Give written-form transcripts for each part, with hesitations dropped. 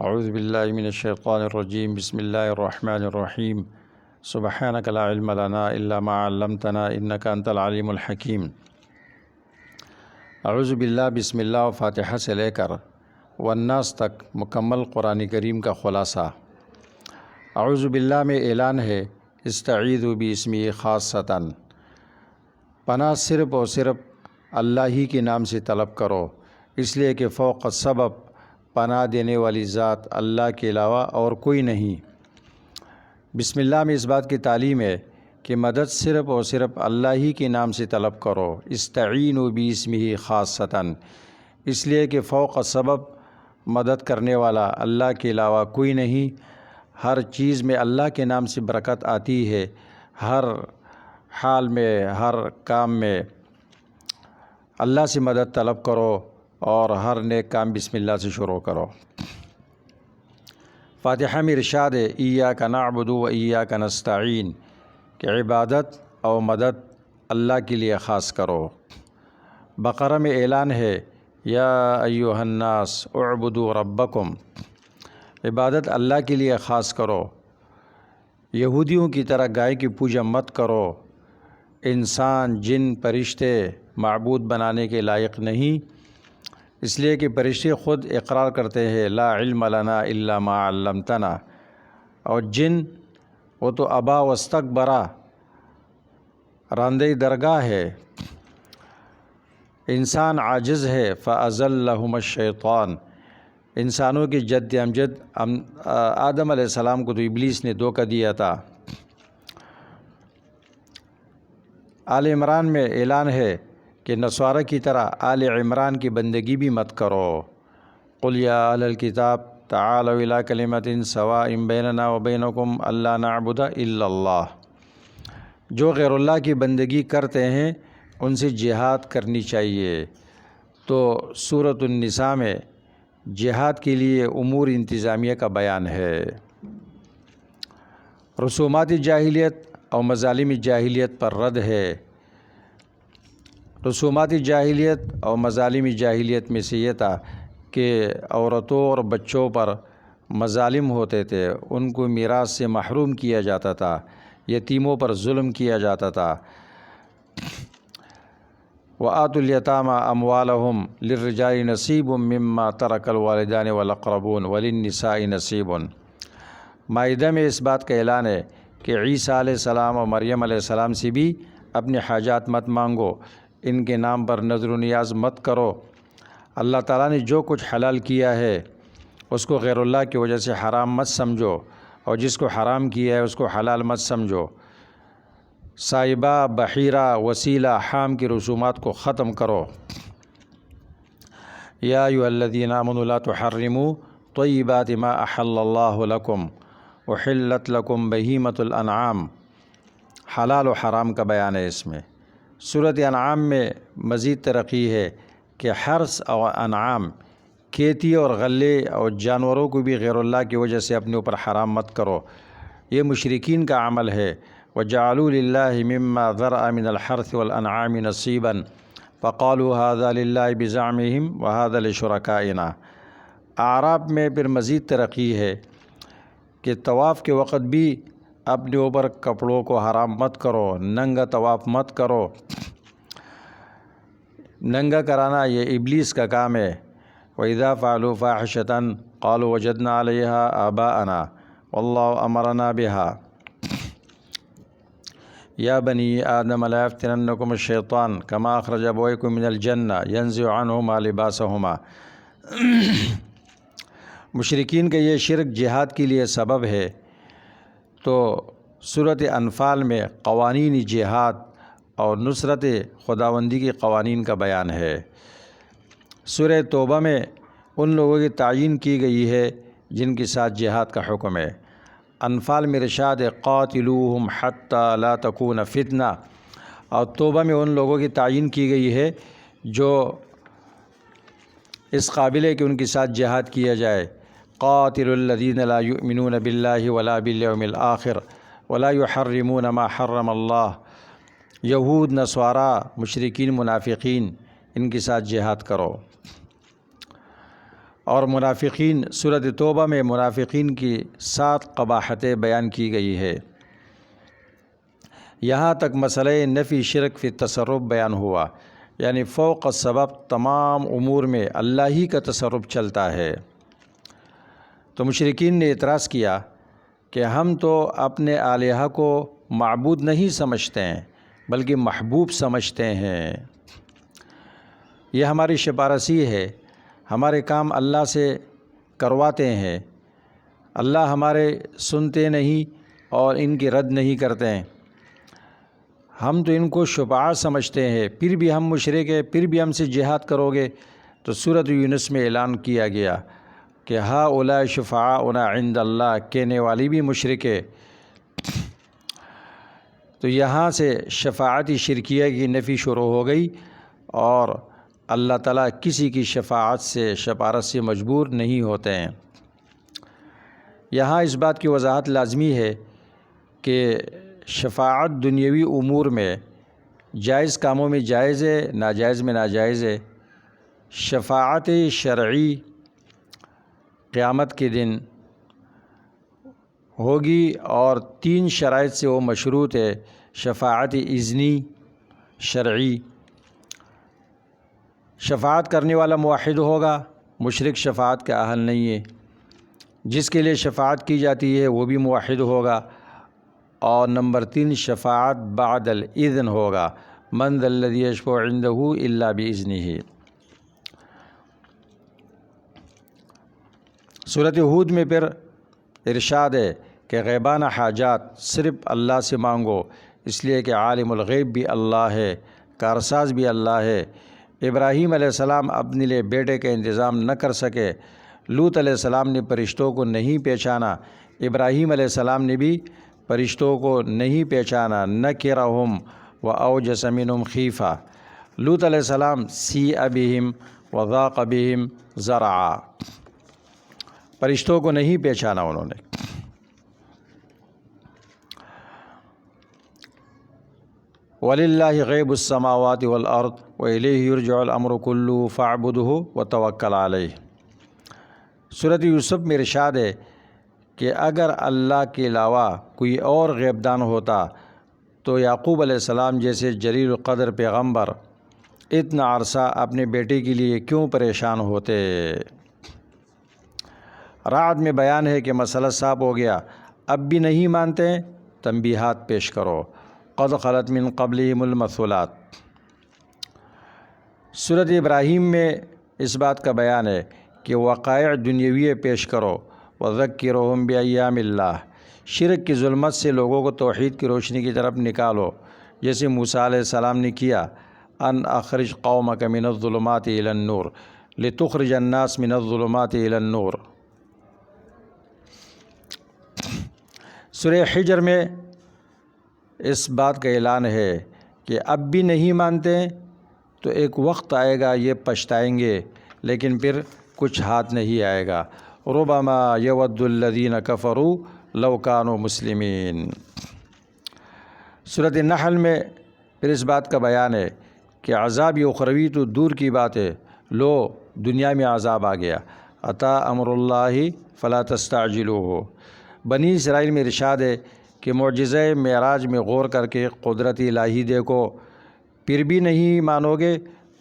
اعوذ باللہ من الشیطان الرجیم بسم اللہ الرحمن الرحیم سبحانک لا علم لنا الا ما علمتنا انک انت العلیم الحکیم۔ اعوذ باللہ بسم اللہ و فاتحہ سے لے کر والناس تک مکمل قرآن کریم کا خلاصہ۔ اعوذ باللہ میں اعلان ہے استعیذوا باسمہ خاصۃً، پناہ صرف اور صرف اللہ ہی کے نام سے طلب کرو، اس لیے کہ فوق السبب پناہ دینے والی ذات اللہ کے علاوہ اور کوئی نہیں۔ بسم اللہ میں اس بات کی تعلیم ہے کہ مدد صرف اور صرف اللہ ہی کے نام سے طلب کرو، استعینوا باسمہ خاصۃً، اس لیے کہ فوق السبب مدد کرنے والا اللہ کے علاوہ کوئی نہیں۔ ہر چیز میں اللہ کے نام سے برکت آتی ہے، ہر حال میں ہر کام میں اللہ سے مدد طلب کرو اور ہر نیک کام بسم اللہ سے شروع کرو۔ فاتحہ میں ارشاد ہے ایاک نعبد و ایاک نستعین، کہ عبادت اور مدد اللہ کے لیے خاص کرو۔ بقرہ میں اعلان ہے یا ایھا الناس اعبدوا ربکم، عبادت اللہ کے لیے خاص کرو۔ یہودیوں کی طرح گائے کی پوجا مت کرو، انسان جن فرشتے معبود بنانے کے لائق نہیں، اس لیے کہ فرشتے خود اقرار کرتے ہیں لا علم لنا الا ما علمتنا، اور جن وہ تو ابا واستکبرا، راندہ درگاہ ہے، انسان عاجز ہے فاضلہم الشیطان، انسانوں کی جد امجد آدم علیہ السلام کو تو ابلیس نے دھوکہ دیا تھا۔ آل عمران میں اعلان ہے کہ نصارہ کی طرح آل عمران کی بندگی بھی مت کرو۔ قل یا اہل الکتاب تعالوا الی کلمۃ سواء بیننا وبینکم الا نعبد الا اللہ، جو غیر اللہ کی بندگی کرتے ہیں ان سے جہاد کرنی چاہیے۔ تو سورۃ النساء میں جہاد کے لیے امور انتظامیہ کا بیان ہے۔ رسومات جاہلیت اور مظالم جاہلیت پر رد ہے۔ رسومات جاہلیت اور مظالم جاہلیت میں سے یہ تھا کہ عورتوں اور بچوں پر مظالم ہوتے تھے، ان کو میراث سے محروم کیا جاتا تھا، یتیموں پر ظلم کیا جاتا تھا۔ وآتوا الیتامی اموالہم للرجال نصیب مما ترک الوالدان والاقربون وللنساء نصیب۔ مائدہ میں اس بات کا اعلان ہے کہ عیسیٰ علیہ السلام اور مریم علیہ السلام سے بھی اپنے حاجات مت مانگو، ان کے نام پر نظر و نیاز مت کرو۔ اللہ تعالیٰ نے جو کچھ حلال کیا ہے اس کو غیر اللہ کی وجہ سے حرام مت سمجھو، اور جس کو حرام کیا ہے اس کو حلال مت سمجھو۔ صائبہ، بحیرہ، وسیلہ، حام کی رسومات کو ختم کرو۔ یا ایھا الذین آمنوا لا تحرموا طیبات ما احل اللہ لکم احلت لکم بہیمۃ الانعام، حلال و حرام کا بیان ہے اس میں۔ سورۃ انعام میں مزید ترقی ہے کہ حرث اور انعام، کھیتی اور غلے اور جانوروں کو بھی غیر اللہ کی وجہ سے اپنے اوپر حرام مت کرو، یہ مشرکین کا عمل ہے۔ وَجَعَلُوا لِلَّهِ مِمَّا ذَرَأَ مِنَ الْحَرْثِ وَالْأَنْعَامِ نَصِيبًا فَقَالُوا هَذَا لِلَّهِ بِزَعْمِهِمْ وَهَذَا لِشُرَكَائِنَا۔ اعراف میں پھر مزید ترقی ہے کہ طواف کے وقت بھی اپنے اوپر کپڑوں کو حرام مت کرو، ننگا طواف مت کرو۔ ننگا کرانا یہ ابلیس کا کام ہے۔ وَإِذَا فَعَلُوا فَاحِشَةً قَالُوا وَجَدْنَا عَلَيْهَا آبَاءَنَا وَاللَّهُ أَمَرَنَا بِهَا۔ یا بنی آدم لا یفتننکم الشیطان کما اخرج ابویکم من الجنہ ینزع عنہما لباسہما۔ مشرکین کا یہ شرک جہاد کے لیے سبب ہے۔ تو سورۃ انفال میں قوانین جہاد اور نصرت خداوندی کے قوانین کا بیان ہے۔ سورہ توبہ میں ان لوگوں کی تعیین کی گئی ہے جن کے ساتھ جہاد کا حکم ہے۔ انفال میں ارشاد قاتلوہم حتی لا تکون فتنہ، اور توبہ میں ان لوگوں کی تعیین کی گئی ہے جو اس قابل ہے کہ ان کے ساتھ جہاد کیا جائے۔ قاتلوا الذین لا یؤمنون باللہ ولا بالیوم الآخر ولا یحرمون ما حرم اللہ، یہود، نصارہ، مشرکین، منافقین، ان کے ساتھ جہاد کرو۔ اور منافقین، سورۃ توبہ میں منافقین کی 7 قباحتیں بیان کی گئی ہے۔ یہاں تک مسئلہ نفی شرک فی تصرف بیان ہوا، یعنی فوق السبب تمام امور میں اللہ ہی کا تصرف چلتا ہے۔ تو مشرکین نے اعتراض کیا کہ ہم تو اپنے الہہ کو معبود نہیں سمجھتے ہیں بلکہ محبوب سمجھتے ہیں، یہ ہماری شپارسی ہے، ہمارے کام اللہ سے کرواتے ہیں، اللہ ہمارے سنتے نہیں اور ان کی رد نہیں کرتے ہیں، ہم تو ان کو شفاعت سمجھتے ہیں، پھر بھی ہم مشرک ہیں، پھر بھی ہم سے جہاد کرو گے۔ تو سورۃ یونس میں اعلان کیا گیا کہ ہؤلاء شفعاؤنا عند اللہ، کہنے والی بھی مشرک ہے۔ تو یہاں سے شفاعت شرکیہ کی نفی شروع ہو گئی، اور اللہ تعالیٰ کسی کی شفاعت سے، شفاعت سے مجبور نہیں ہوتے ہیں۔ یہاں اس بات کی وضاحت لازمی ہے کہ شفاعت دنیاوی امور میں جائز کاموں میں جائز ہے، ناجائز میں ناجائز ہے۔ شفاعت شرعی قیامت کے دن ہوگی، اور 3 شرائط سے وہ مشروط ہے۔ شفاعت اذنی شرعی، شفاعت کرنے والا موحد ہوگا، مشرک شفاعت کا اہل نہیں ہے۔ جس کے لیے شفاعت کی جاتی ہے وہ بھی موحد ہوگا۔ اور نمبر 3 شفاعت بعد الاذن ہوگا، من ذا الذی یشفع عنده الا باذنہ۔ سورۃ ہود میں پھر ارشاد ہے کہ غیبانہ حاجات صرف اللہ سے مانگو، اس لیے کہ عالم الغیب بھی اللہ ہے، کارساز بھی اللہ ہے۔ ابراہیم علیہ السلام اپنے لیے بیٹے کا انتظام نہ کر سکے، لوط علیہ السلام نے فرشتوں کو نہیں پہچانا، ابراہیم علیہ السلام نے بھی فرشتوں کو نہیں پہچانا، نکرہم واوجس منہم خیفہ۔ لوط علیہ السلام سیء بہم وضاق بہم ذرعا، فرشتوں کو نہیں پہچانا انہوں نے۔ وَلِلَّهِ غَيْبُ السَّمَاوَاتِ وَالْأَرْضِ وَإِلَيْهِ يُرْجَعُ الْأَمْرُ كُلُّهُ فَاعْبُدْهُ وَتَوَكَّلْ عَلَيْهِ۔ سورۃ یوسف میں ارشاد ہے کہ اگر اللہ کے علاوہ کوئی اور غیب دان ہوتا تو یعقوب علیہ السلام جیسے جلیل القدر پیغمبر اتنا عرصہ اپنے بیٹے کے لیے کیوں پریشان ہوتے۔ رعد میں بیان ہے کہ مسئلہ صاف ہو گیا، اب بھی نہیں مانتے، تنبیہات پیش کرو، قد خلت من قبلہم المثلات۔ سورۃ ابراہیم میں اس بات کا بیان ہے کہ وقائع دنیاوی پیش کرو، وذکرہم بایام اللہ، شرک کی ظلمت سے لوگوں کو توحید کی روشنی کی طرف نکالو، جیسے موسیٰ علیہ السلام نے کیا، ان اخرج قومک من الظلمات الی النور لتخرج الناس من الظلمات الی النور۔ سورہ حجر میں اس بات کا اعلان ہے کہ اب بھی نہیں مانتے تو ایک وقت آئے گا یہ پچھتائیں گے، لیکن پھر کچھ ہاتھ نہیں آئے گا۔ ربما یود الذین کفروا لو کانوا مسلمین۔ سورۃ النحل میں پھر اس بات کا بیان ہے کہ عذاب اخروی تو دور کی بات ہے، لو دنیا میں عذاب آ گیا، اتی امر اللہ فلا تستعجلوہ۔ بنی اسرائیل میں ارشاد ہے کہ معجزہ معراج میں غور کر کے قدرت الہی دیکھو، پھر بھی نہیں مانو گے،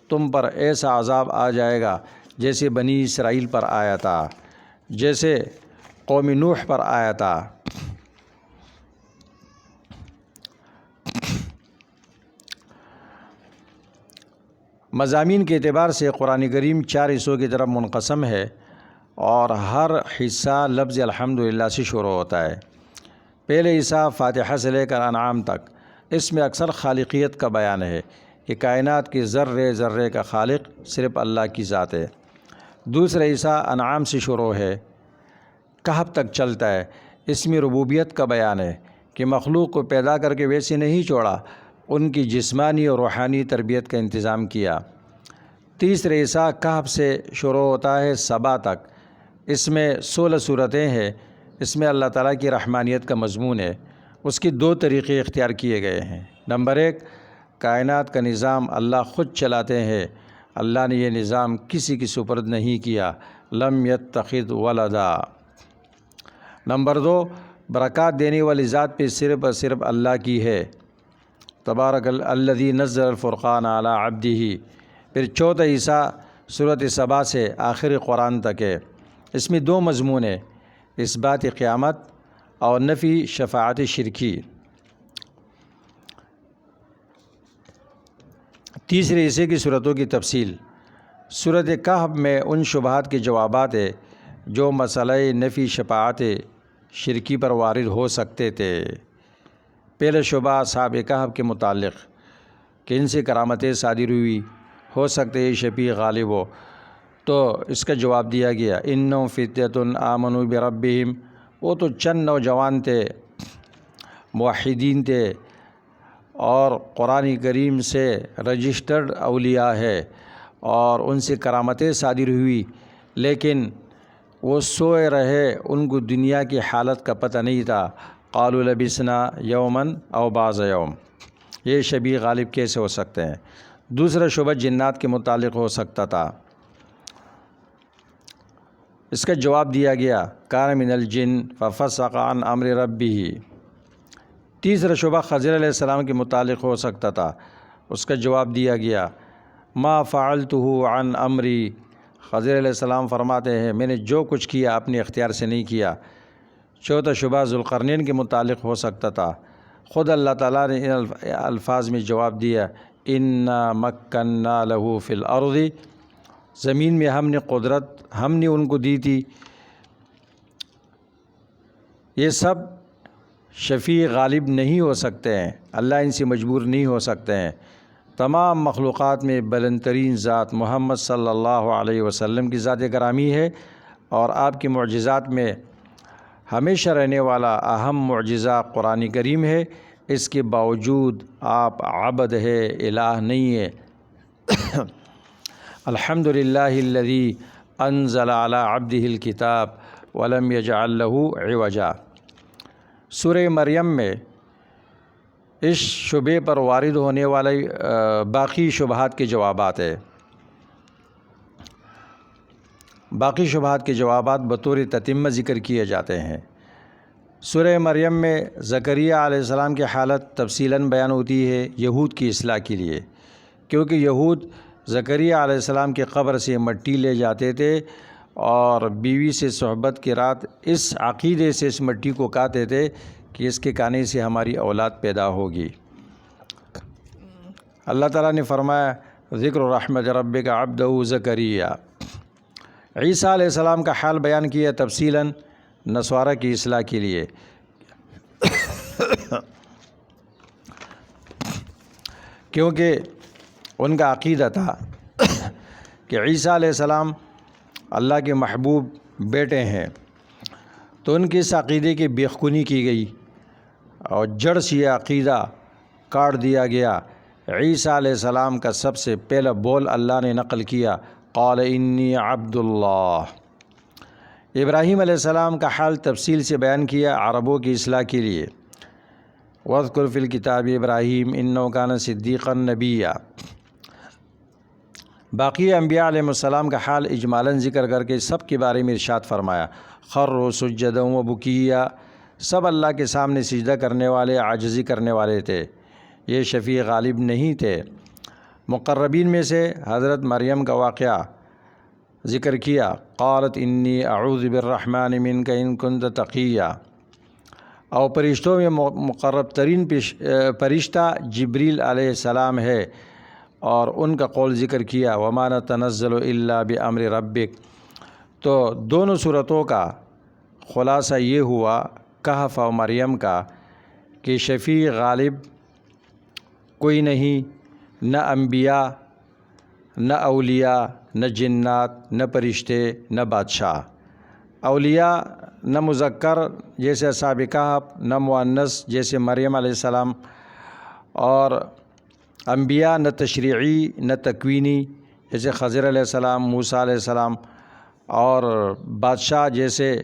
تم پر ایسا عذاب آ جائے گا جیسے بنی اسرائیل پر آیا تھا، جیسے قوم نوح پر آیا تھا۔ مضامین کے اعتبار سے قرآن کریم 4 حصوں کی طرف منقسم ہے، اور ہر حصہ لفظ الحمدللہ سے شروع ہوتا ہے۔ پہلے حصہ فاتحہ سے لے کر انعام تک، اس میں اکثر خالقیت کا بیان ہے کہ کائنات کے ذرے ذرے کا خالق صرف اللہ کی ذات ہے۔ دوسرا حصہ انعام سے شروع ہے، کہف تک چلتا ہے، اس میں ربوبیت کا بیان ہے کہ مخلوق کو پیدا کر کے ویسے نہیں چھوڑا، ان کی جسمانی اور روحانی تربیت کا انتظام کیا۔ تیسرا حصہ کہف سے شروع ہوتا ہے سبا تک، اس میں 16 صورتیں ہیں، اس میں اللہ تعالیٰ کی رحمانیت کا مضمون ہے۔ اس کے 2 طریقے اختیار کیے گئے ہیں۔ نمبر 1، کائنات کا نظام اللہ خود چلاتے ہیں، اللہ نے یہ نظام کسی کی سپرد نہیں کیا، لم يتخذ ولدا۔ نمبر 2، برکات دینے والی ذات پہ صرف اور صرف اللہ کی ہے، تبارک الذی نزل الفرقان علی عبدہ۔ پھر چوتھا حصہ سورۃ سبا سے آخر قرآن تک ہے، اس میں 2 مضمون ہیں، اثبات قیامت اور نفی شفاعت شرکی۔ تیسرے حصے کی صورتوں کی تفصیل۔ سورۃ کہف میں ان شبہات کے جوابات ہے جو مسئلہ نفی شفاعت شرکی پر وارد ہو سکتے تھے۔ پہلا شبہ اصحاب کہف کے متعلق کہ ان سے کرامتیں صادر ہوئی، ہو سکتے یہ شفیع غالب ہو، تو اس کا جواب دیا گیا، انہم فتیۃ آمنوا بربہم، وہ تو چند نوجوان تھے، موحدین تھے اور قرآن کریم سے رجسٹرڈ اولیاء ہے اور ان سے کرامتیں صادر ہوئی، لیکن وہ سوئے رہے، ان کو دنیا کی حالت کا پتہ نہیں تھا۔ قالوا لبثنا یوما او بعض یوم، یہ شفیع غالب کیسے ہو سکتے ہیں؟ دوسرا شبہ جنات کے متعلق ہو سکتا تھا، اس کا جواب دیا گیا، کان من الجن ففسق عن امر ربہ۔ تیسرا شبہ خضر علیہ السلام کے متعلق ہو سکتا تھا، اس کا جواب دیا گیا، ما فعلتہ عن امری۔ خضر علیہ السلام فرماتے ہیں میں نے جو کچھ کیا اپنے اختیار سے نہیں کیا۔ چوتھا شبہ ذوالقرنین کے متعلق ہو سکتا تھا، خود اللہ تعالیٰ نے ان الفاظ میں جواب دیا، انا مکننا لہ فی الارض، زمین میں ہم نے قدرت ہم نے ان کو دی تھی۔ یہ سب شفیع غالب نہیں ہو سکتے ہیں، اللہ ان سے مجبور نہیں ہو سکتے ہیں۔ تمام مخلوقات میں بلند ترین ذات محمد صلی اللہ علیہ وسلم کی ذات گرامی ہے، اور آپ کے معجزات میں ہمیشہ رہنے والا اہم معجزہ قرآن کریم ہے، اس کے باوجود آپ عبد ہے، الہ نہیں ہے۔ الحمدللہ الذی انزل علی عبدہ الکتاب ولم یجعل لہ عوجا۔ سورہ مریم میں اس شبے پر وارد ہونے والے باقی شبہات کے جوابات ہے۔ باقی شبہات کے جوابات بطور تتمہ ذکر کیے جاتے ہیں۔ سورہ مریم میں زکریہ علیہ السلام کی حالت تفصیلاً بیان ہوتی ہے یہود کی اصلاح کے لیے، کیونکہ یہود زکریہ علیہ السلام کے قبر سے مٹی لے جاتے تھے اور بیوی سے صحبت کی رات اس عقیدے سے اس مٹی کو کہتے تھے کہ اس کے کھانے سے ہماری اولاد پیدا ہوگی۔ اللہ تعالیٰ نے فرمایا، ذکر رحمت ربک عبدہ زکریہ۔ عیسیٰ علیہ السلام کا حال بیان کیا تفصیلاً نصارہ کی اصلاح کے لیے، کیونکہ ان کا عقیدہ تھا کہ عیسیٰ علیہ السلام اللہ کے محبوب بیٹے ہیں، تو ان کے اس عقیدے کی بیخونی کی گئی اور جڑ سے یہ عقیدہ کاٹ دیا گیا۔ عیسیٰ علیہ السلام کا سب سے پہلا بول اللہ نے نقل کیا، قال انی عبد اللہ۔ ابراہیم علیہ السلام کا حال تفصیل سے بیان کیا عربوں کی اصلاح کے لیے، واذکر فی الکتاب ابراہیم انہ کان صدیقا نبیا۔ باقی انبیاء علیہ السلام کا حال اجمالاً ذکر کر کے سب کے بارے میں ارشاد فرمایا، خروا سجدا و بکیا، سب اللہ کے سامنے سجدہ کرنے والے، عاجزی کرنے والے تھے، یہ شفیع غالب نہیں تھے۔ مقربین میں سے حضرت مریم کا واقعہ ذکر کیا، قالت انی اعوذ بالرحمن منک ان کنت تقیا۔ اور فرشتوں میں مقرب ترین فرشتہ جبریل علیہ السلام ہے، اور ان کا قول ذکر کیا، وما نتنزل الا بامر ربک۔ تو دونوں صورتوں کا خلاصہ یہ ہوا کہف و مریم کا کہ شفیع غالب کوئی نہیں، نہ انبیاء، نہ اولیاء، نہ جنات، نہ فرشتے، نہ بادشاہ۔ اولیاء نہ مذکر جیسے اصحاب کہف، نہ مؤنث جیسے مریم علیہ السلام، اور انبیاء نہ تشریعی نہ تکوینی جیسے خضر علیہ السلام، موسیٰ علیہ السلام، اور بادشاہ جیسے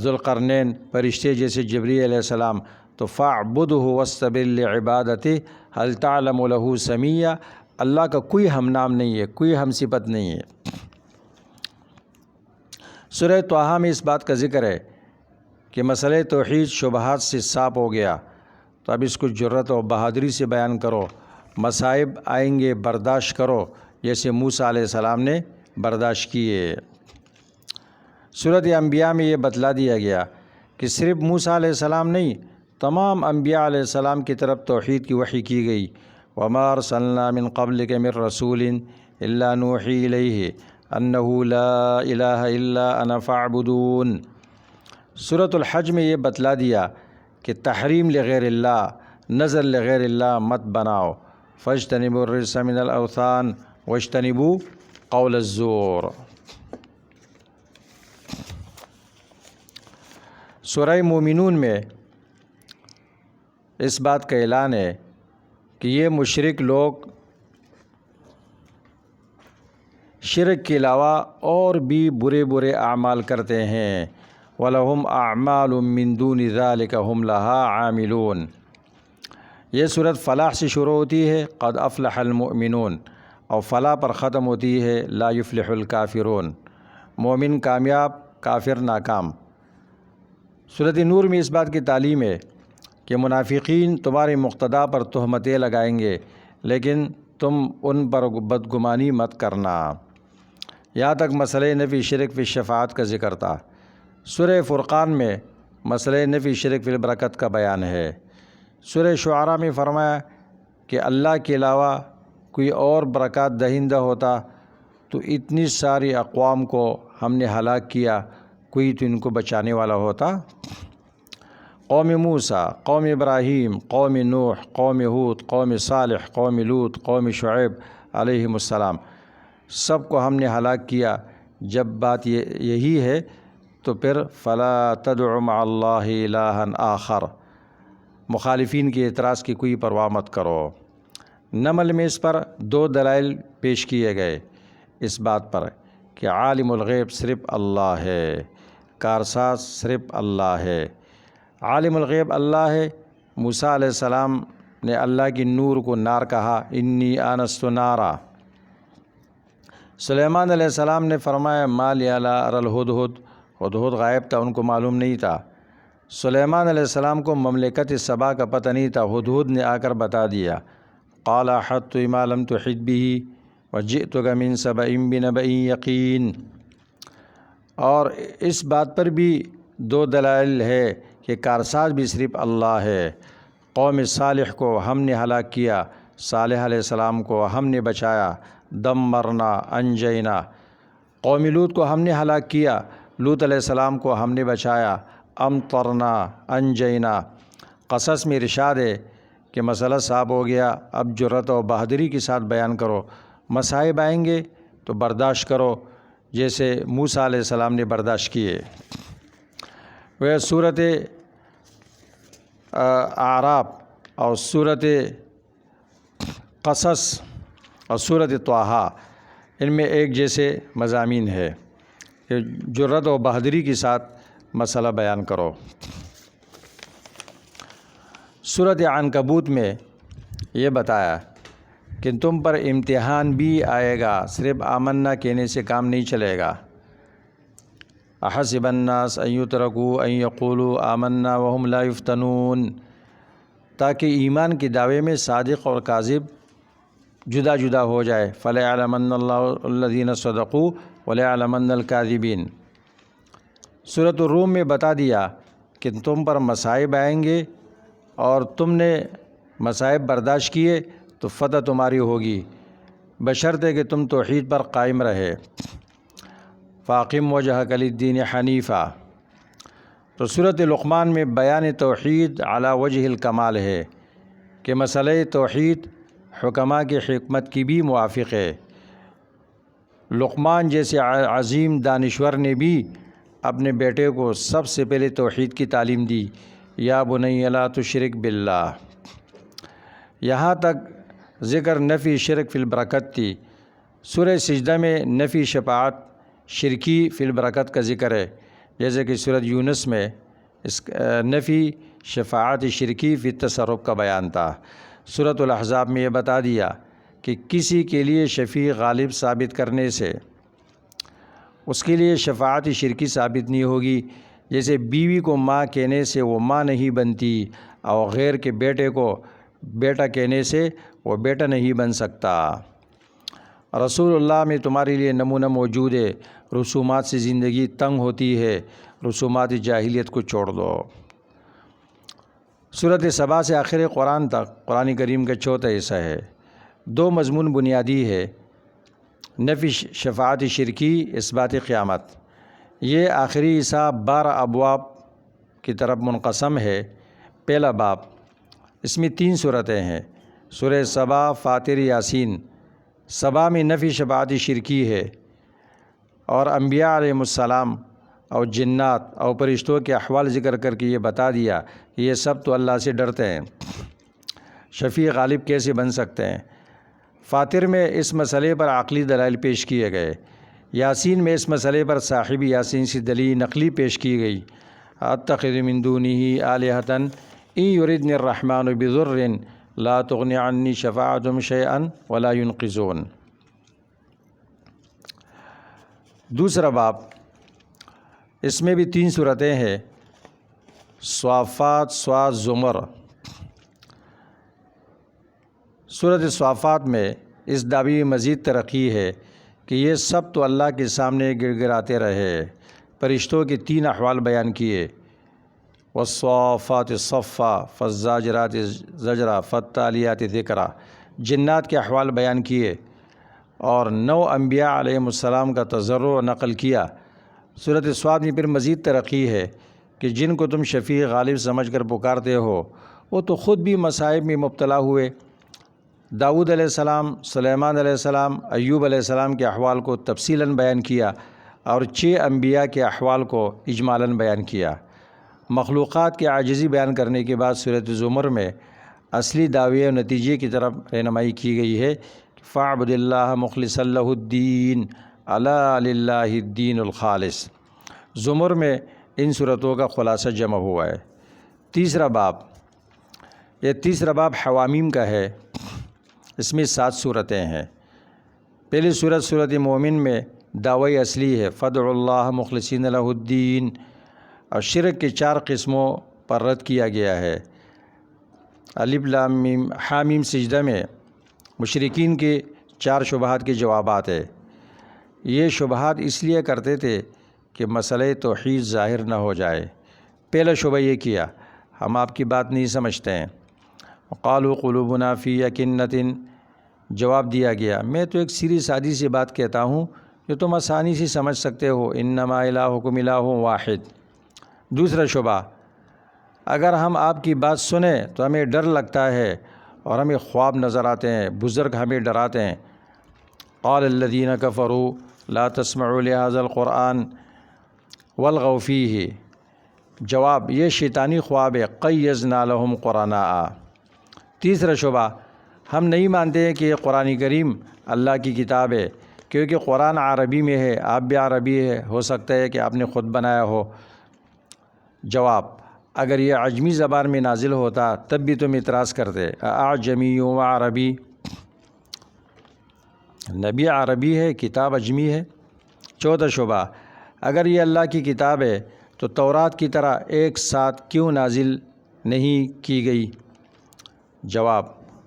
ذوالقرنین، فرشتے جیسے جبریل علیہ السلام۔ تو فاعبدہ واصطبر لعبادتہ هل تعلم له سمیہ، اللہ کا کوئی ہم نام نہیں ہے، کوئی ہم صفت نہیں ہے۔ سورہ طٰہٰ میں اس بات کا ذکر ہے کہ مسئلہ توحید شبہات سے صاف ہو گیا، تو اب اس کو جرأت و بہادری سے بیان کرو، مصائب آئیں گے برداشت کرو جیسے موسیٰ علیہ السلام نے برداشت کیے۔ سورۃ انبیاء میں یہ بتلا دیا گیا کہ صرف موسیٰ علیہ السلام نہیں، تمام انبیاء علیہ السلام کی طرف توحید کی وحی کی گئی۔ وَمَا أَرْسَلْنَا مِن قَبْلِكَ مِن رَّسُولٍ إِلَّا نُوحِي إِلَيْهِ أَنَّهُ لَا إِلَٰهَ إِلَّا أَنَا فَاعْبُدُونِ۔ سورۃ الحج میں یہ بتلا دیا کہ تحریم لغیر اللہ، نظر لغیر اللہ مت بناؤ، فاجتنبوا الرجس من الأوثان واجتنبوا قول الزور۔ سورہ مومنون میں اس بات کا اعلان ہے کہ یہ مشرک لوگ شرک کے علاوہ اور بھی برے برے اعمال کرتے ہیں۔ وَلَهُمْ أَعْمَالٌ مِّن دُونِ ذَلِكَ هُمْ لَهَا عَامِلُونَ۔ یہ صورت فلاح سے شروع ہوتی ہے، قد افلح المؤمنون، اور فلاح پر ختم ہوتی ہے، لا یفلح الکافرون، مومن کامیاب کافر ناکام۔ سورۃ نور میں اس بات کی تعلیم ہے کہ منافقین تمہارے مقتدا پر تہمتیں لگائیں گے، لیکن تم ان پر بدگمانی مت کرنا۔ یہاں تک مسئلہ نفی شرک فی الشفاعت کا ذکر تھا۔ سورہ فرقان میں مسئلہ نفی شرک فی البرکت کا بیان ہے۔ سورہ شعراء میں فرمایا کہ اللہ کے علاوہ کوئی اور برکات دہندہ ہوتا تو اتنی ساری اقوام کو ہم نے ہلاک کیا، کوئی تو ان کو بچانے والا ہوتا۔ قوم موسیٰ، قوم ابراہیم، قوم نوح، قوم ہود، قوم صالح، قوم لوط، قوم شعیب علیہم السلام، سب کو ہم نے ہلاک کیا۔ جب بات یہی ہے تو پھر فلا تدع مع اللہ الہا آخر، مخالفین کے اعتراض کی کوئی پرواہ مت کرو۔ نمل میں اس پر 2 دلائل پیش کیے گئے، اس بات پر کہ عالم الغیب صرف اللہ ہے، کارساز صرف اللہ ہے۔ عالم الغیب اللہ ہے۔ موسیٰ علیہ السلام نے اللہ کی نور کو نار کہا، انی آنست نارا۔ سلیمان علیہ السلام نے فرمایا ما لی لا اری الہدہد، ہدہد غائب تھا، ان کو معلوم نہیں تھا۔ سلیمان علیہ السلام کو مملکت سبا کا پتہ نہیں تھا، ہدہد نے آ کر بتا دیا۔ قال احطت بما لم تحط به وجئتک من سبأ بنبأ یقین۔ اور اس بات پر بھی 2 دلائل ہے کہ کارساز بھی صرف اللہ ہے۔ قوم صالح کو ہم نے ہلاک کیا، صالح علیہ السلام کو ہم نے بچایا، دمرنا انجینا۔ قوم لوط کو ہم نے ہلاک کیا، لوط علیہ السلام کو ہم نے بچایا، امطرنا انجینا۔ قصص میں ارشاد ہے کہ مسئلہ صاف ہو گیا، اب جرأت و بہادری کے ساتھ بیان کرو، مصائب آئیں گے تو برداشت کرو جیسے موسیٰ علیہ السلام نے برداشت کیے۔ وہ سورۃ اعراف اور سورۃ قصص اور سورۃ طٰہٰ، ان میں ایک جیسے مضامین ہے کہ جرأت و بہادری کے ساتھ مسئلہ بیان کرو۔ سورۃ عنکبوت میں یہ بتایا کہ تم پر امتحان بھی آئے گا، صرف آمنا کہنے سے کام نہیں چلے گا۔ احسب الناس ان یترکوا ان یقولوا آمنا وهم لا یفتنون، تاکہ ایمان کے دعوے میں صادق اور کاذب جدا جدا ہو جائے۔ فلیعلمن اللہ الذین صدقوا ولیعلمن الکاذبین۔ سورۃ الروم میں بتا دیا کہ تم پر مصائب آئیں گے اور تم نے مصائب برداشت کیے تو فتح تمہاری ہوگی، بشرطے کہ تم توحید پر قائم رہے۔ فاقم وجہک للدین حنیفا۔ تو سورۃ لقمان میں بیان توحید علی وجہ الکمال ہے کہ مسئلہ توحید حکماء کی حکمت کی بھی موافق ہے۔ لقمان جیسے عظیم دانشور نے بھی اپنے بیٹے کو سب سے پہلے توحید کی تعلیم دی، یا بنی لا تشرک باللہ۔ یہاں تک ذکر نفی شرک فی البرکت تھی۔ سورہ سجدہ میں نفی شفاعت شرکی فی البرکت کا ذکر ہے، جیسے کہ سورۃ یونس میں اس نفی شفاعت شرکی فی التصرف کا بیان تھا۔ سورۃ الاحزاب میں یہ بتا دیا کہ کسی کے لیے شفیع غالب ثابت کرنے سے اس کے لیے شفاعت شرکی ثابت نہیں ہوگی، جیسے بیوی کو ماں کہنے سے وہ ماں نہیں بنتی اور غیر کے بیٹے کو بیٹا کہنے سے وہ بیٹا نہیں بن سکتا۔ رسول اللہ میں تمہارے لیے نمونہ موجود ہے، رسومات سے زندگی تنگ ہوتی ہے، رسومات جاہلیت کو چھوڑ دو۔ سورۃ سبا سے آخر قرآن تک قرآن کریم کا چوتھا حصہ ہے۔ 2 مضمون بنیادی ہے، نفی شفاعت شرکی، اثبات قیامت۔ یہ آخری حصہ 12 ابواب کی طرف منقسم ہے۔ پہلا باب، اس میں 3 صورتیں ہیں، سورہ سبا، فاطر، یاسین۔ سبا میں نفی شفاعت شرکی ہے اور انبیاء علیہ السلام اور جنات اور فرشتوں کے احوال ذکر کر کے یہ بتا دیا کہ یہ سب تو اللہ سے ڈرتے ہیں، شفیع غالب کیسے بن سکتے ہیں۔ فاطر میں اس مسئلے پر عقلی دلائل پیش کیے گئے۔ یاسین میں اس مسئلے پر صاحب یاسین سے دلیل نقلی پیش کی گئی۔ اتخذ من دونہ آلہۃ ان یردنی الرحمن بضر لا تغنی عنی شفاعتہم شیئا ولا ینقذون۔ دوسرا باب، اس میں بھی 3 صورتیں ہیں، صافات، صاد، زمر۔ سورۃ صافات میں اس دعوی میں مزید ترقی ہے کہ یہ سب تو اللہ کے سامنے گڑ گڑاتے رہے۔ فرشتوں کے 3 احوال بیان کیے، والصافات صفا، فالزاجرات زجرا، فالتالیات ذکرا۔ جنات کے احوال بیان کیے اور 9 انبیاء علیہ السلام کا تذرع نقل کیا۔ سورۃ صاد میں پھر مزید ترقی ہے کہ جن کو تم شفیع غالب سمجھ کر پکارتے ہو وہ تو خود بھی مصائب میں مبتلا ہوئے۔ داؤد علیہ السلام، سلیمان علیہ السلام، ایوب علیہ السلام کے احوال کو تفصیلاً بیان کیا اور 6 انبیاء کے احوال کو اجمالاً بیان کیا۔ مخلوقات کی عاجزی بیان کرنے کے بعد سورۃ زمر میں اصلی دعوے و نتیجے کی طرف رہنمائی کی گئی ہے۔ فاعبد اللہ مخلصا لہ الدین، الا للہ الدین الخالص۔ زمر میں ان صورتوں کا خلاصہ جمع ہوا ہے۔ تیسرا باب، یہ تیسرا باب حوامیم کا ہے، اس میں 7 صورتیں ہیں۔ پہلی صورت سورۃ مومن میں دعوی اصلی ہے، فادعوا اللہ مخلصین لہ الدین، اور شرک کے 4 قسموں پر رد کیا گیا ہے۔ الف لام میم حامیم سجدہ میں مشرکین کے 4 شبہات کے جوابات ہے۔ یہ شبہات اس لیے کرتے تھے کہ مسئلہ توحید ظاہر نہ ہو جائے۔ پہلا شبہ یہ کیا، ہم آپ کی بات نہیں سمجھتے ہیں۔ قالوا قلوبنا فی اکنۃ، جواب دیا گیا میں تو ایک سیدھی سادی سی بات کہتا ہوں جو تم آسانی سے سمجھ سکتے ہو، انما الہکم الہ واحد۔ دوسرا شبہ، اگر ہم آپ کی بات سنیں تو ہمیں ڈر لگتا ہے اور ہمیں خواب نظر آتے ہیں، بزرگ ہمیں ڈراتے ہیں۔ قال الذین کفروا لا تسمعوا لهذا القرآن والغوا فیہ، جواب یہ شیطانی خواب ہے، قیضنا لهم قرناء۔ تیسرا شبہ، ہم نہیں مانتے ہیں کہ یہ قرآن کریم اللہ کی کتاب ہے، کیونکہ قرآن عربی میں ہے، آپ بھی عربی ہے، ہو سکتا ہے کہ آپ نے خود بنایا ہو۔ جواب، اگر یہ عجمی زبان میں نازل ہوتا تب بھی تم اعتراض کرتے، اعجمی و عربی، نبی عربی ہے، کتاب عجمی ہے۔ چوتھا شبہ، اگر یہ اللہ کی کتاب ہے تو تورات کی طرح ایک ساتھ کیوں نازل نہیں کی گئی؟ جواب،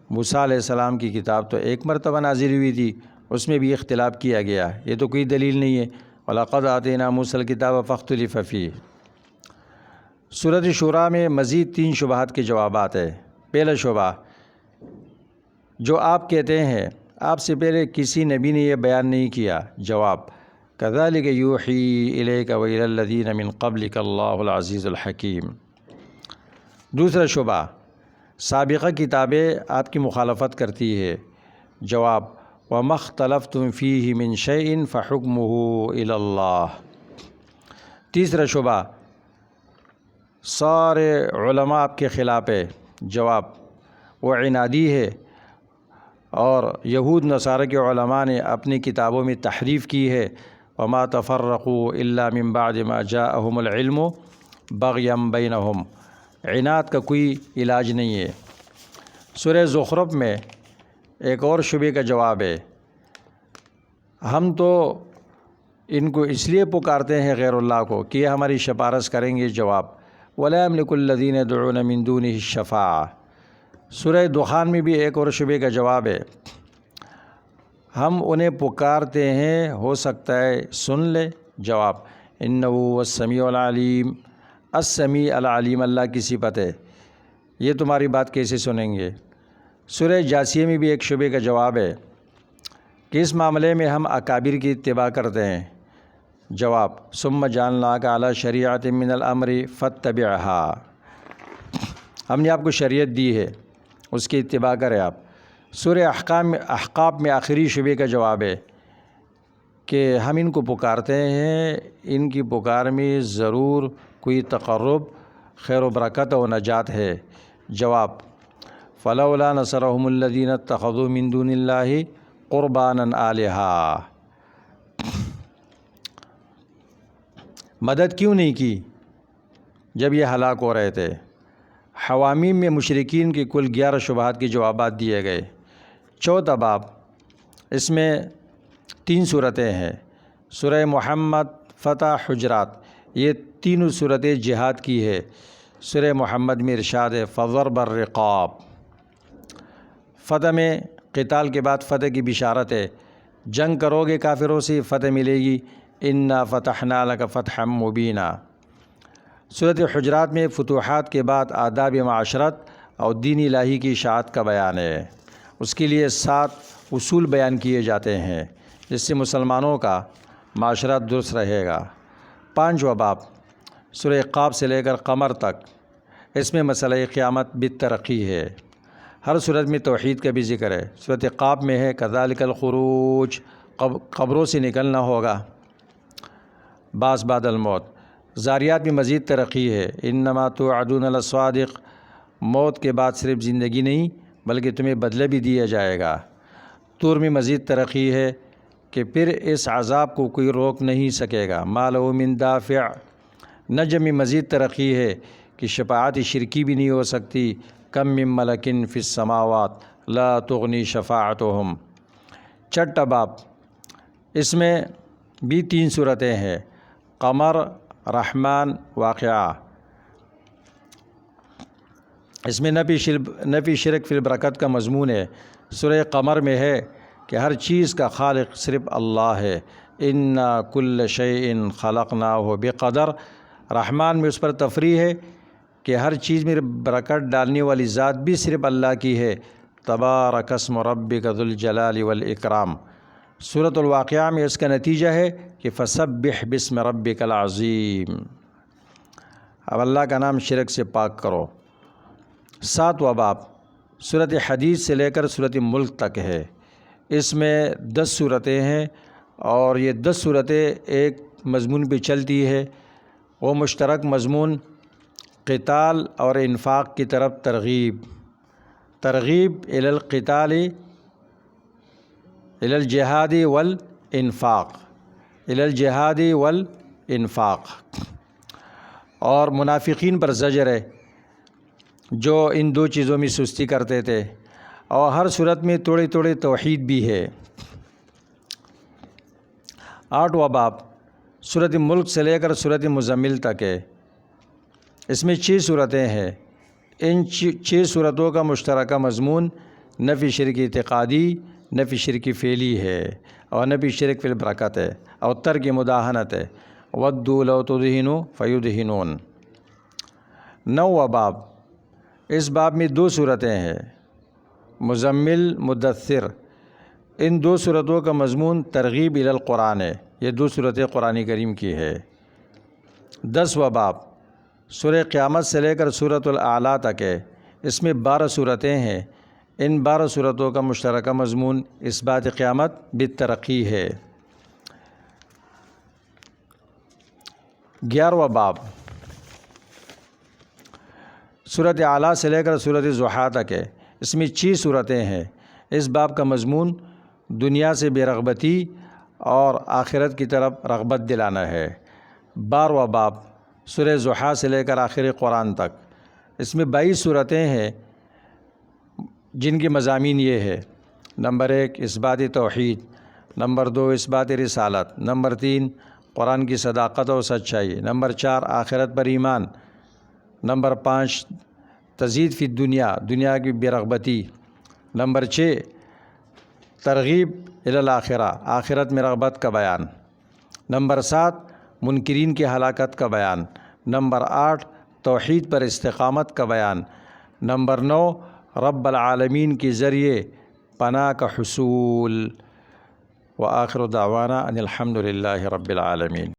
موسیٰ علیہ السلام کی کتاب تو ایک مرتبہ نازل ہوئی تھی، اس میں بھی اختلاف کیا گیا، یہ تو کوئی دلیل نہیں ہے۔ وَلَقَدْ آتَيْنَا مُوسَى الْكِتَابَ فَاخْتُلِفَ فِيهِ۔ سورۃ شورى میں مزید 3 شبہات کے جوابات ہیں۔ پہلا شبہ، جو آپ کہتے ہیں آپ سے پہلے کسی نبی نے یہ بیان نہیں کیا۔ جواب، كَذَلِكَ يُوحِي إِلَيْكَ وَإِلَى الَّذِينَ مِن قَبْلِكَ اللَّهُ الْعَزِيزُ الْحَكِيمُ۔ دوسرا شبہ، سابقہ کتابیں آپ کی مخالفت کرتی ہے۔ جواب، وَمَا اخْتَلَفْتُمْ فِيهِ مِن شَيْءٍ فَحُكْمُهُ إِلَى اللَّهِ۔ تیسرا شبہ، سارے علماء آپ کے خلاف ہے۔ جواب، وہ عنادی ہے اور یہود نصارہ کے علماء نے اپنی کتابوں میں تحریف کی ہے۔ وَمَا تَفَرَّقُوا إِلَّا مِن بَعْدِ مَا جَاءَهُمُ الْعِلْمُ بَغْيًا بَيْنَهُمْ، عناد کا کوئی علاج نہیں ہے۔ سورہ زخرف میں ایک اور شبے کا جواب ہے، ہم تو ان کو اس لیے پکارتے ہیں غیر اللہ کو کہ یہ ہماری سفارش کریں گے۔ جواب وَلَا يَمْلِكُ الَّذِينَ يَدْعُونَ مِن دُونِهِ الشَّفَاعَةَ۔ سورہ دخان میں بھی ایک اور شبے کا جواب ہے، ہم انہیں پکارتے ہیں، ہو سکتا ہے سن لے۔ جواب اِنَّهُ هُوَ السَّمِيعُ الْعَلِيمُ۔ السمیع العلیم اللہ کی صفت ہے، یہ تمہاری بات کیسے سنیں گے؟ سورہ جاسیہ میں بھی ایک شبے کا جواب ہے کہ اس معاملے میں ہم اکابر کی اتباع کرتے ہیں۔ جواب ثم جعلناک علی شریعۃ من الامر فاتبعها، ہم نے آپ کو شریعت دی ہے، اس کی اتباع کریں آپ۔ سورہ احقاف میں آخری شبے کا جواب ہے کہ ہم ان کو پکارتے ہیں، ان کی پکار میں ضرور کوئی تقرب، خیر و برکت و نجات ہے۔ جواب فلولا نصرهم الذین اتخذوا من دون اللہ قربانا آلہا، مدد کیوں نہیں کی جب یہ ہلاک ہو رہے تھے؟ حوامیم میں مشرکین کے کل 11 شبہات کے جوابات دیے گئے۔ چوتھا باب، اس میں 3 صورتیں ہیں، سورہ محمد، فتح، حجرات، یہ تینوں صورتیں جہاد کی ہے۔ سورہ محمد میں ارشاد ہے فضرب الرقاب، فتح میں قتال کے بعد فتح کی بشارت ہے، جنگ کرو گے کافروں سے فتح ملے گی، انا فتحنا لک فتحا مبینا۔ سورۃ حجرات میں فتوحات کے بعد آداب معاشرت اور دین الہی کی اشاعت کا بیان ہے، اس کے لیے 7 اصول بیان کیے جاتے ہیں جس سے مسلمانوں کا معاشرہ درست رہے گا۔ 5واں باب، سورہ قاف سے لے کر قمر تک، اس میں مسئلہ قیامت بالترقی ہے، ہر صورت میں توحید کا بھی ذکر ہے۔ سورۃ قاف میں ہے کذالک الخروج، قبروں سے نکلنا ہوگا، بعث بعد الموت۔ زاریات میں مزید ترقی ہے، انما توعدون لصادق، موت کے بعد صرف زندگی نہیں بلکہ تمہیں بدلہ بھی دیا جائے گا۔ طور میں مزید ترقی ہے کہ پھر اس عذاب کو کوئی روک نہیں سکے گا، ما لہ من دافع۔ نجم میں مزید ترقی ہے کہ شفاعت شرکی بھی نہیں ہو سکتی، کم من ملک فی السماوات لا تغنی شفاعتہم۔ چھٹا باب، اس میں بھی 3 صورتیں ہیں، قمر، رحمان، واقعہ۔ اس میں نفی شرک فی البرکت کا مضمون ہے۔ سورہ قمر میں ہے کہ ہر چیز کا خالق صرف اللہ ہے، انا کل شیء خلقناہ بقدر۔ رحمان میں اس پر تفریح ہے کہ ہر چیز میں برکت ڈالنے والی ذات بھی صرف اللہ کی ہے، تبارک اسم ربک ذو الجلال والاکرام۔ سورۃ الواقعہ میں اس کا نتیجہ ہے کہ فسبح باسم ربک العظیم، اب اللہ کا نام شرک سے پاک کرو۔ 7واں باب، سورۃ حدید سے لے کر سورۃ ملک تک ہے، اس میں 10 صورتیں ہیں اور یہ 10 صورتیں ایک مضمون پہ چلتی ہے، وہ مشترک مضمون قتال اور انفاق کی طرف ترغیب الی القتال، الی الجہاد والانفاق، الی الجہاد والانفاق، اور منافقین پر زجر ہے جو ان 2 چیزوں میں سستی کرتے تھے، اور ہر صورت میں تھوڑی تھوڑی توحید بھی ہے۔ 8واں باب، سورۃ ملک سے لے کر سورۃ مزمل تک ہے، اس میں 6 صورتیں ہیں، ان 6 صورتوں کا مشترکہ مضمون نفی شرک اعتقادی، نفی شرک فعلی ہے اور نفی شرک فی البرکت ہے اور ترک مداہنت ہے، ودوا لو تدہن فیدہنون۔ 9واں باب، اس باب میں 2 صورتیں ہیں، مزمل، مدثر، ان 2 صورتوں کا مضمون ترغیب الی القرآن ہے، یہ 2 صورتیں قرآن کریم کی ہے۔ 10واں باب، سورہ قیامت سے لے کر سورۃ الاعلیٰ تک ہے، اس میں 12 صورتیں ہیں، ان 12 صورتوں کا مشترکہ مضمون اثبات قیامت بالترقی ہے۔ 11واں باب، سورۃ اعلیٰ سے لے کر سورۃ ضحیٰ تک ہے، اس میں 6 صورتیں ہیں، اس باب کا مضمون دنیا سے بے رغبتی اور آخرت کی طرف رغبت دلانا ہے۔ 12واں باب، سورہ ضحیٰ سے لے کر آخر قرآن تک، اس میں 22 صورتیں ہیں جن کے مضامین یہ ہے، نمبر 1 اثبات توحید، نمبر 2 اثبات رسالت، نمبر 3 قرآن کی صداقت و سچائی، نمبر 4 آخرت پر ایمان، نمبر 5 تزید فی دنیا کی بے-رغبتی، نمبر 6 ترغیب الی الآخرہ، آخرت میں رغبت کا بیان، نمبر 7 منکرین کی ہلاکت کا بیان، نمبر 8 توحید پر استقامت کا بیان، نمبر 9 رب العالمین کے ذریعے پناہ کا حصول۔ وآخر دعوانا ان الحمد للہ رب العالمین۔